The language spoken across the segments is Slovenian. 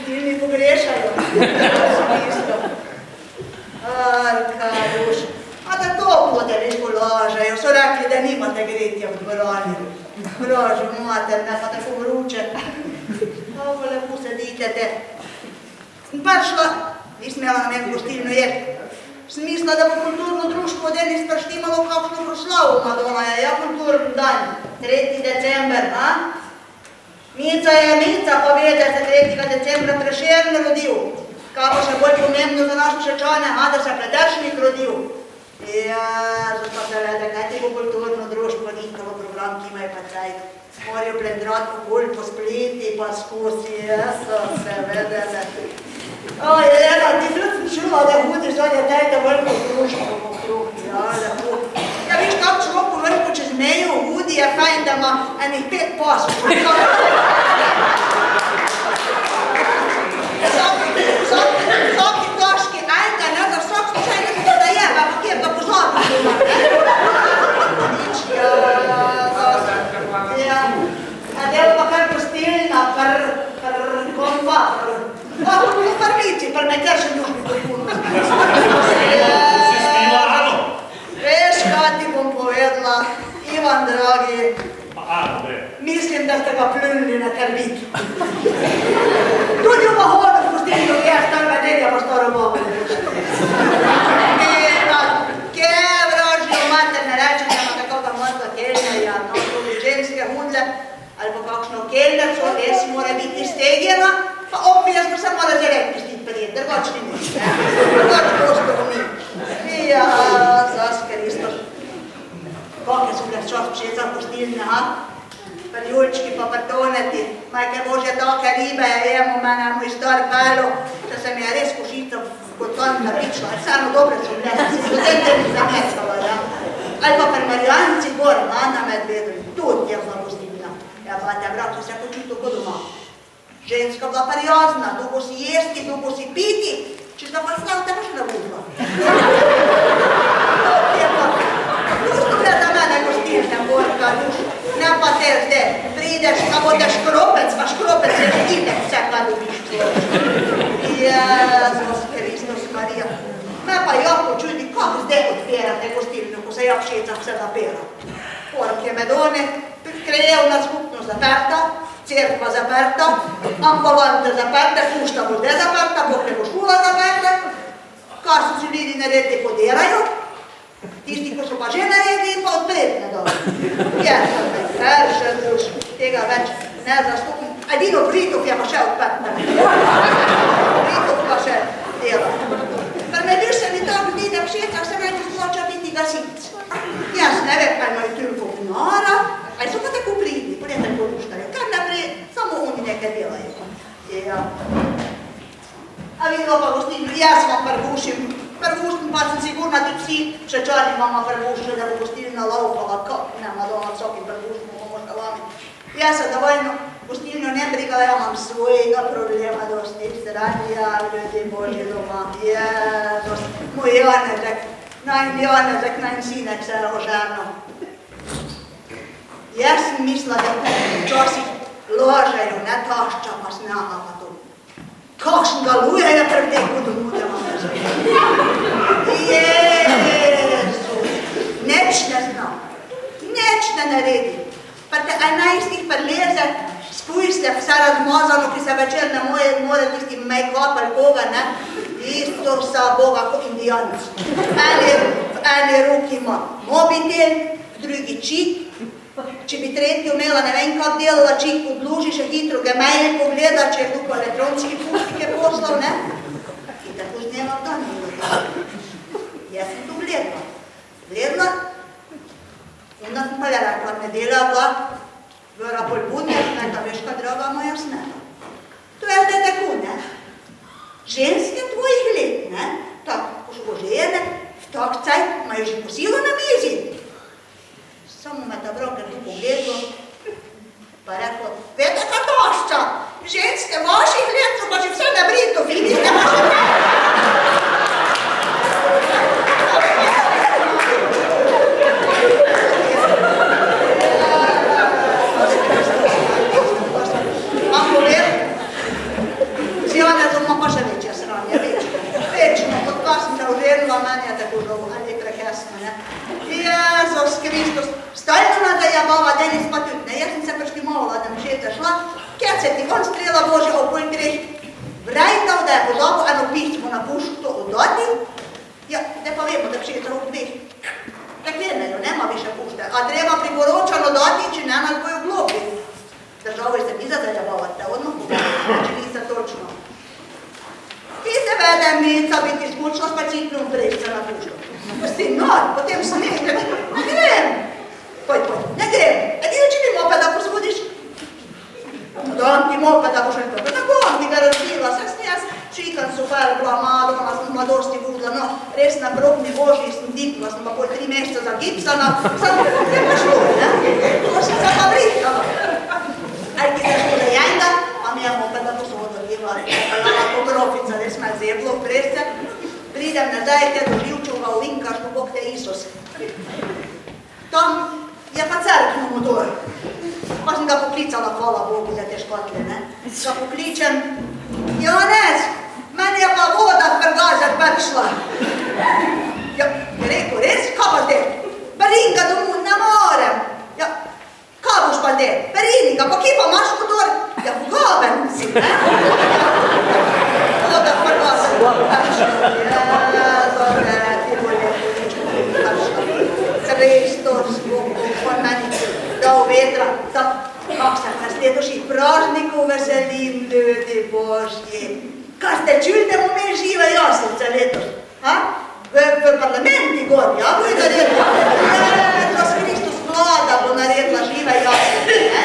gostilni pogrešajo. Arkaduš, a da to podeliško lažajo, so rekli, da nimate gretja v dvorani. Vražu, mater, ne pa tako vruče. Ovo lepo seditete. Sem prišla, nisem imela namen gostilno jeti. Sem mislila, da bo kulturno društvo denis prštimalo kakšno proslavu Madonna, ja kulturni dan, 3. december, a? Mica je Mica, pa ve, da se 3. decembra Prešern rodil. Kaj pa še bolj pomembno za naše Čečane, a da se Pleteršnik rodil. Jezus, pa se vede, kaj ti bo kulturno društvo njihovo program, ki ima je pa cajt. Morajo plendrati okoli po spleti, pa skozi, jezus, se vede, da... Jelena, ti tudi sem čula, da hudiš, da je tajta veliko društvo pokrug, ja, lepo. Ja, viš, kak človek po vrhu čez mejo hudi, je fajn, da ima enih 5 pasov. Vsaki točki ajde, ne, za vsak slučaj ne se da je, ampak je pa pozorno doma, ne? Nič, ja. A del pa kar gostilna, kar kompa, kar mici, kar me kar še družbi popuno. Si spila rano? Veš, kaj ti bom povedala, Ivan, dragi. Mislim, da ste ga pljunili na karbit. Tudi v pohodu v gostilno je star vedelja pa staro bobo. Kje vražjo mater ne reče, da ima kakega mrzla kelnerja, no, tudi ženske hundle, ali pa kakšno kelnerco, res mora biti stegljena, pa obvezno se mora zelen pustiti prijet, drugač ni nič, ne? Drugač prosto ni. Ja, zaske Kristus. Kakve so bile včas všeca gostilne, ha? Prljulčki pa partoneti, majke Bože, take ribe jemo, mene moj star pelo, da se mi je res košica kot tam napičila, ali samo dobre so bile, da se potem ni zamecala, ja. Ali pa primarjanci gor, na Medvedovi, tudi je bila gostilna. Ja, pa te brat, se je počutil kot doma. Ženska bila prijazna, dolgo si jesti, dolgo si piti, če sta pa stav, te pa še nabudila. To je pa, prosto bile za mene gostilne, Borka, duš. Ne pa te zdaj, prideš, a bote škropec, pa škropec je že idek vse, kaj dobiš človek. Jezus Kristus Marija. Me pa jako čudi, kako zdaj odpirate gostilno, ko se jak šeca vse zapira. Pork je Medone, krajevna skupnost zaprta, cerkva zaprta, ambulante zaperte, pušta bo zdaj zaprta, pokaj bo škola zaprta, kar so si ljudi naredili, podirajo. Tisti, ko so pa že naredili, pa odpredne dobro. Še duš, tega več ne zastupim. Edino Britov je pa še odprta. Britov pa še dela. Ker me biš se mi tako zdi, da všeca se neče zloča biti gasilc. Jaz ne vem, kaj imajo toliko vinara, ali so pa tako pridni, poljete poruštajo. Kar naprej, samo oni nekaj delajo. Ja. A videlo pa gostilno, jaz vam prvušim pa sem sigurna, tudi vsi Čečani imamo prvušče, da bo gostilna laufala, kak nema doma vsakim prvuškom, bomo šalami. Jaz se dovoljno gostilno ne brigala, ja imam svojega problema dosti, sranja ljudi Božji doma. Jezus, moj Janezek, najn sinek se je oženil. Jaz sem mislila, da včasih ložejo, ne tašča pa snaha pa to. Kakšen galuje je pred teko domu, da vam ne zvedi. Jezus, neč ne znam, neč ne naredi. Pa te 11 preleze, spujste vse razmazano, ki se večer ne more tisti make-up ali koga, ne? Isto vsa Boga kot indijanec. V eni ruki ima mobitel, v drugi čik. Če bi tretjo imela, ne vem kak delala, čik odloži še hitro, ga mail pogleda, če je tukaj elektronski pustik je poslal, ne? In tako z njega dan je bilo. Jaz sem to gledala. Gledala, onda sem pa le rekla, nedelja bila, vera bolj budnja, ta veška draga moja snega. To je zdaj tako, ne? Ženske tvojih let, ne? Tako, ko so žene, v tak cajt imajo že kosilo na mizi. Samo me ta broker tu pogledalo, pa rekla, vete ka tošča, ženske vaših let so pa že vse na Brito, vidite pa še ne. Vam povem, si 30 on strela Božja okoli 3. Vrajtal, da je pozabil eno pismo na puško oddati. Ja, ne pa vemo, da še je rok 2. Tak vednejo, nema više pušte. A treba priporočano dati, če ne nas bojo globi. Državo se ni zazaljavavati, da odmah znači nisa točno. Ti se vede mica biti skučno spacitno prešća na puško. Pusti, nor, potem smijete. Ne grem. Poj, ne grem. Edino če mi mopeda posvodiš. Dam ti mopeda pošeljka. Tako on ti ga razvila, sve sem jaz čikan super, bila Madonna, sem mladosti budla, no, res na probni Božji sem dipla, sem pa pol 3 meseca zagipsana, sem ne pa šlo, ne? To sem se pa vrihkala. Aj ti se šlo da jajda, a mi je mopeda posvodila, pa po grofica, res me zeblo, presce. Pridem nazaj, te do Živčuga v Vinkašku, Bog te Isus. Tam je pa cerkno motor. Pa sem ga poklicala, hvala Bogu za te škotle, ne? Ga pokličem, Janez, meni je pa voda v prgažer pršla. Ja, je rekel, res? Kaj pa zdaj? Perini ga domov, ne morem. Ja, kaj boš pa zdaj? Perini ga, pa kje pa imaš motor? Ja, v Gabenci, ne? Voda v prgažer pršla. Ja, ti bolje pršla. Hristos, Bog, on meni dal vetra. Kako se nas letošnjih pražnikov veselim, ljudi Božji. Kaj ste čuli, da bomo imeli žive jaslice letos? V parlamenti gor, ja, bo je naredila. Jezus Hristus, vlada bo naredila žive jaslice.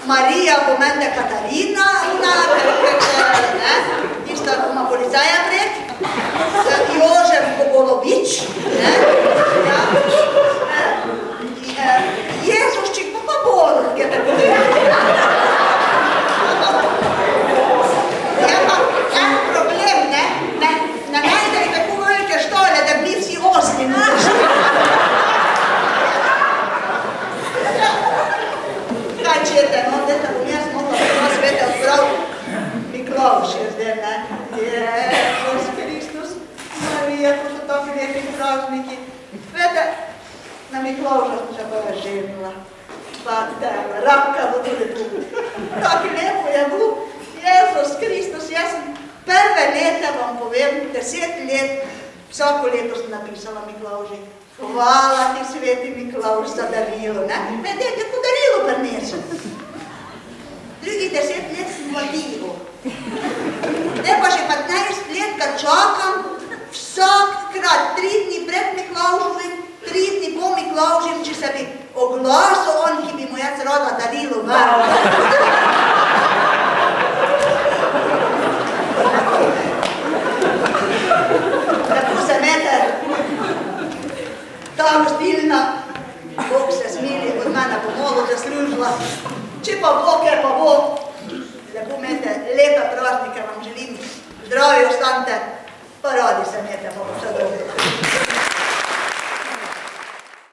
Marija bo mende Katarina, tista ima policaja prek. Jožef bo Golobič. Jezuščik pa Boruh, kje te povedal. Je pa en problem, ne? Ne najdeš tako velike štole, da bi vsi osmi našli. Kaj čete, no, da bom jaz mogla prvo svete odpraviti. Miklavž je zdaj, ne? Jezus Kristus, Marija, ko so tako lepi prazniki. Vete, na Miklavža sem se pa ženila. Pa tebe, rabka bo tudi tu. Tako lepo je bil. Jezus Kristus, jaz sem prve leta, vam povem, 10 let, vsako leto sem napisala Miklavži. Hvala ti, sveti Miklavž, za darilo, ne? Ne, dete, po darilo prinesem. Drugih 10 let sem vadivo. Ne pa že 15 let, kad čakam, vsakrat 3 dni pred Miklavžovim, 3 dni po Miklavžim, če se bi oglasil on, ki bi mu jaz rada darilo vrla. Tako se mete ta gostilna, Bog se smili, od mene pomalo zaslužila. Če pa bo, ker pa bo, lepo mete, lepe praznike vam želim, zdravi ostanite, pa radi se mete, pa bo vse dobro.